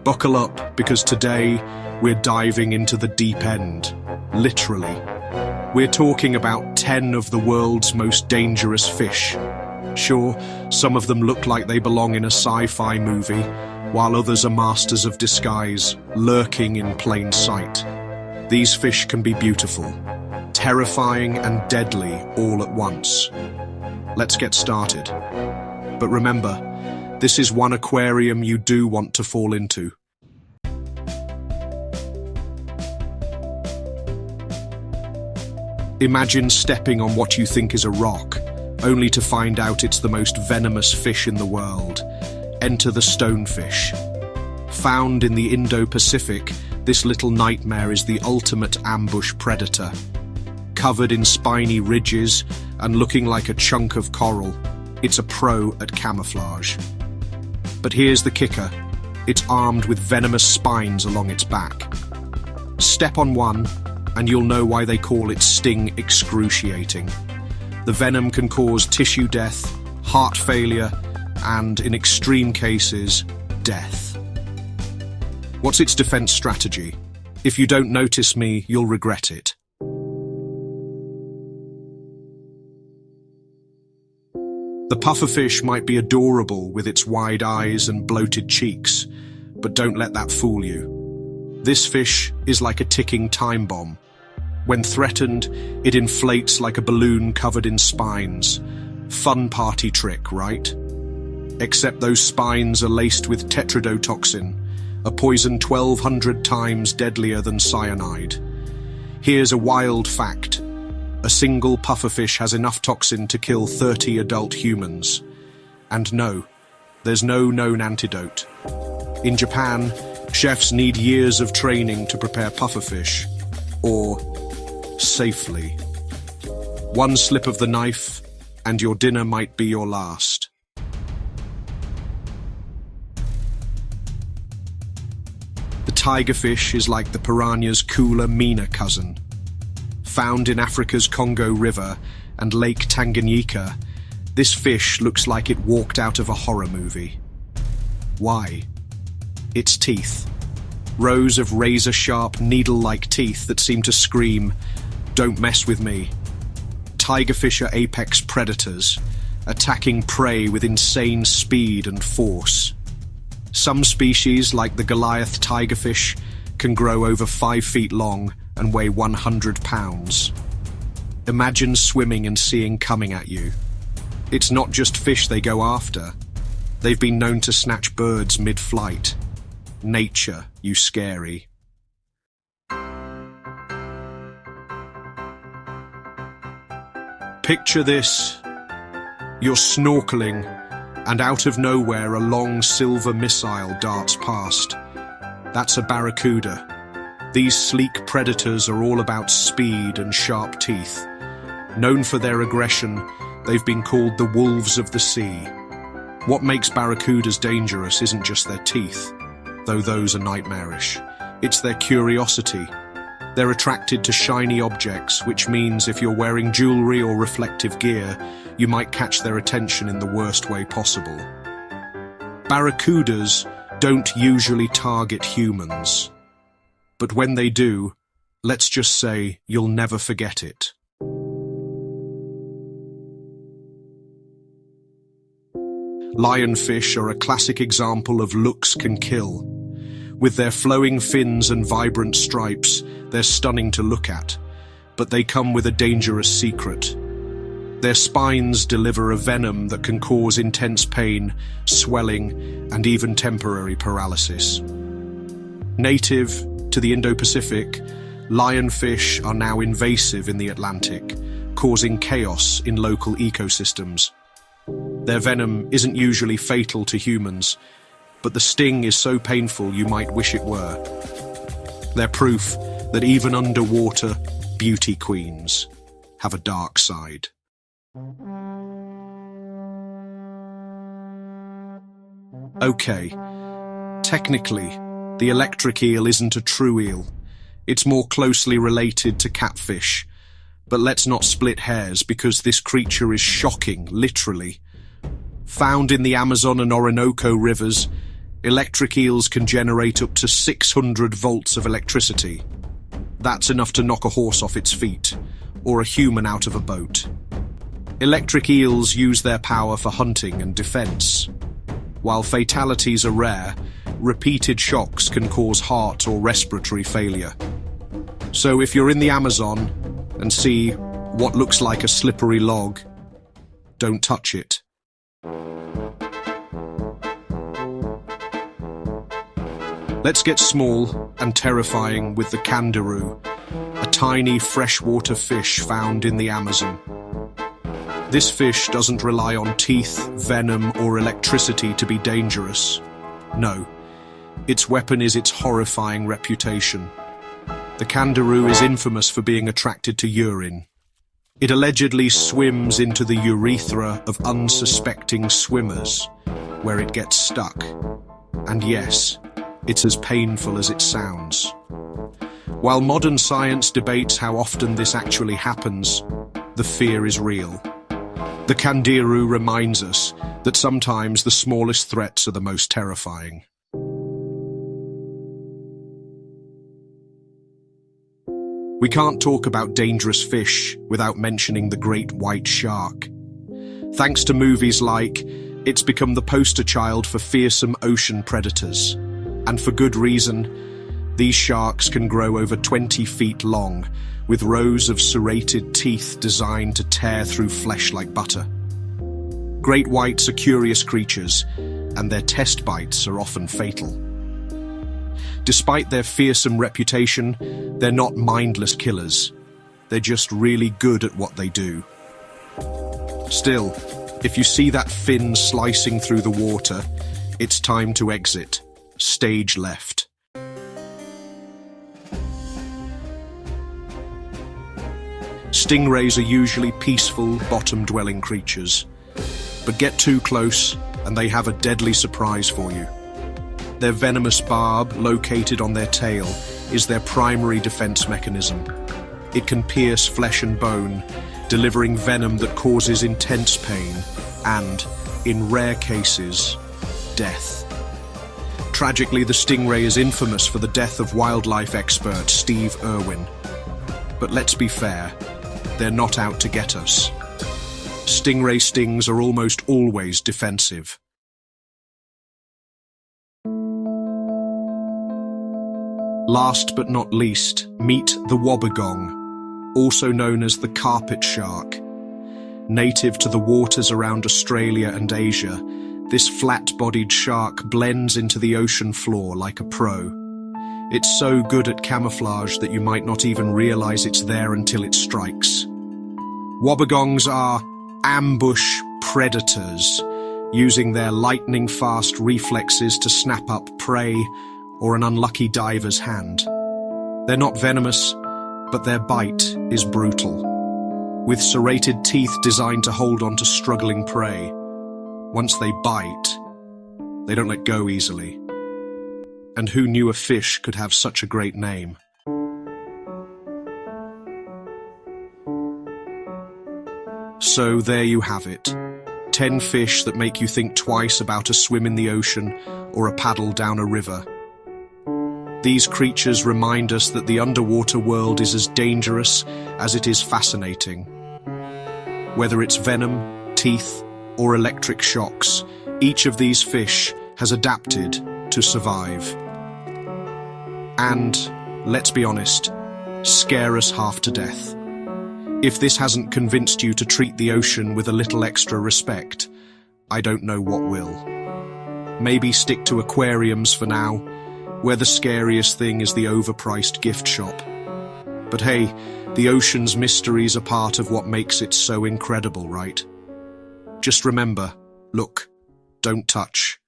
Buckle up, because today we're diving into the deep end, literally. We're talking about 10 of the world's most dangerous fish. Sure, some of them look like they belong in a sci-fi movie, while others are masters of disguise, lurking in plain sight. These fish can be beautiful, terrifying and deadly all at once. Let's get started. But remember, this is one aquarium you do want to fall into. Imagine stepping on what you think is a rock, only to find out it's the most venomous fish in the world. Enter the stonefish. Found in the Indo-Pacific, this little nightmare is the ultimate ambush predator. Covered in spiny ridges and looking like a chunk of coral, it's a pro at camouflage. But here's the kicker. It's armed with venomous spines along its back. Step on one, and you'll know why they call its sting excruciating. The venom can cause tissue death, heart failure, and, in extreme cases, death. What's its defense strategy? If you don't notice me, you'll regret it. The pufferfish might be adorable with its wide eyes and bloated cheeks, but don't let that fool you. This fish is like a ticking time bomb. When threatened, it inflates like a balloon covered in spines. Fun party trick, right? Except those spines are laced with tetrodotoxin, a poison 1,200 times deadlier than cyanide. Here's a wild fact. A single pufferfish has enough toxin to kill 30 adult humans. And no, there's no known antidote. In Japan, chefs need years of training to prepare pufferfish, or safely. One slip of the knife, and your dinner might be your last. The tigerfish is like the piranha's cooler, meaner cousin. Found in Africa's Congo River and Lake Tanganyika, this fish looks like it walked out of a horror movie. Why? Its teeth. Rows of razor-sharp, needle-like teeth that seem to scream, "Don't mess with me." Tigerfish are apex predators, attacking prey with insane speed and force. Some species, like the Goliath tigerfish, can grow over 5 feet long and weigh 100 pounds. Imagine swimming and seeing coming at you. It's not just fish they go after. They've been known to snatch birds mid-flight. Nature, you scary. Picture this. You're snorkeling, and out of nowhere a long silver missile darts past. That's a barracuda. These sleek predators are all about speed and sharp teeth. Known for their aggression, they've been called the wolves of the sea. What makes barracudas dangerous isn't just their teeth, though those are nightmarish. It's their curiosity. They're attracted to shiny objects, which means if you're wearing jewelry or reflective gear, you might catch their attention in the worst way possible. Barracudas don't usually target humans. But when they do, let's just say you'll never forget it. Lionfish are a classic example of looks can kill. With their flowing fins and vibrant stripes, they're stunning to look at, but they come with a dangerous secret. Their spines deliver a venom that can cause intense pain, swelling, and even temporary paralysis. Native to the Indo-Pacific, lionfish are now invasive in the Atlantic, causing chaos in local ecosystems. Their venom isn't usually fatal to humans, but the sting is so painful you might wish it were. They're proof that even underwater, beauty queens have a dark side. Okay, technically, the electric eel isn't a true eel. It's more closely related to catfish. But let's not split hairs, because this creature is shocking, literally. Found in the Amazon and Orinoco rivers, electric eels can generate up to 600 volts of electricity. That's enough to knock a horse off its feet, or a human out of a boat. Electric eels use their power for hunting and defense. While fatalities are rare, repeated shocks can cause heart or respiratory failure. So if you're in the Amazon and see what looks like a slippery log, don't touch it. Let's get small and terrifying with the Canaro, a tiny freshwater fish found in the Amazon. This fish doesn't rely on teeth, venom, or electricity to be dangerous. No, its weapon is its horrifying reputation. The Canaro is infamous for being attracted to urine. It allegedly swims into the urethra of unsuspecting swimmers, where it gets stuck. And yes, it's as painful as it sounds. While modern science debates how often this actually happens, the fear is real. The Canaro reminds us that sometimes the smallest threats are the most terrifying. We can't talk about dangerous fish without mentioning the great white shark. Thanks to movies like, it's become the poster child for fearsome ocean predators. And for good reason. These sharks can grow over 20 feet long, with rows of serrated teeth designed to tear through flesh like butter. Great whites are curious creatures, and their test bites are often fatal. Despite their fearsome reputation, they're not mindless killers. They're just really good at what they do. Still, if you see that fin slicing through the water, it's time to exit. Stage left. Stingrays are usually peaceful, bottom-dwelling creatures. But get too close, and they have a deadly surprise for you. Their venomous barb, located on their tail, is their primary defense mechanism. It can pierce flesh and bone, delivering venom that causes intense pain and, in rare cases, death. Tragically, the stingray is infamous for the death of wildlife expert Steve Irwin. But let's be fair, they're not out to get us. Stingray stings are almost always defensive. Last but not least, meet the wobbegong, also known as the carpet shark. Native to the waters around Australia and Asia, this flat-bodied shark blends into the ocean floor like a pro. It's so good at camouflage that you might not even realize it's there until it strikes. Wobbegongs are ambush predators, using their lightning-fast reflexes to snap up prey or an unlucky diver's hand. They're not venomous, but their bite is brutal. With serrated teeth designed to hold on to struggling prey, once they bite, they don't let go easily. And who knew a fish could have such a great name? So there you have it. 10 fish that make you think twice about a swim in the ocean or a paddle down a river. These creatures remind us that the underwater world is as dangerous as it is fascinating. Whether it's venom, teeth, or electric shocks, each of these fish has adapted to survive. And, let's be honest, scare us half to death. If this hasn't convinced you to treat the ocean with a little extra respect, I don't know what will. Maybe stick to aquariums for now, where the scariest thing is the overpriced gift shop. But hey, the ocean's mysteries are part of what makes it so incredible, right? Just remember, look, don't touch.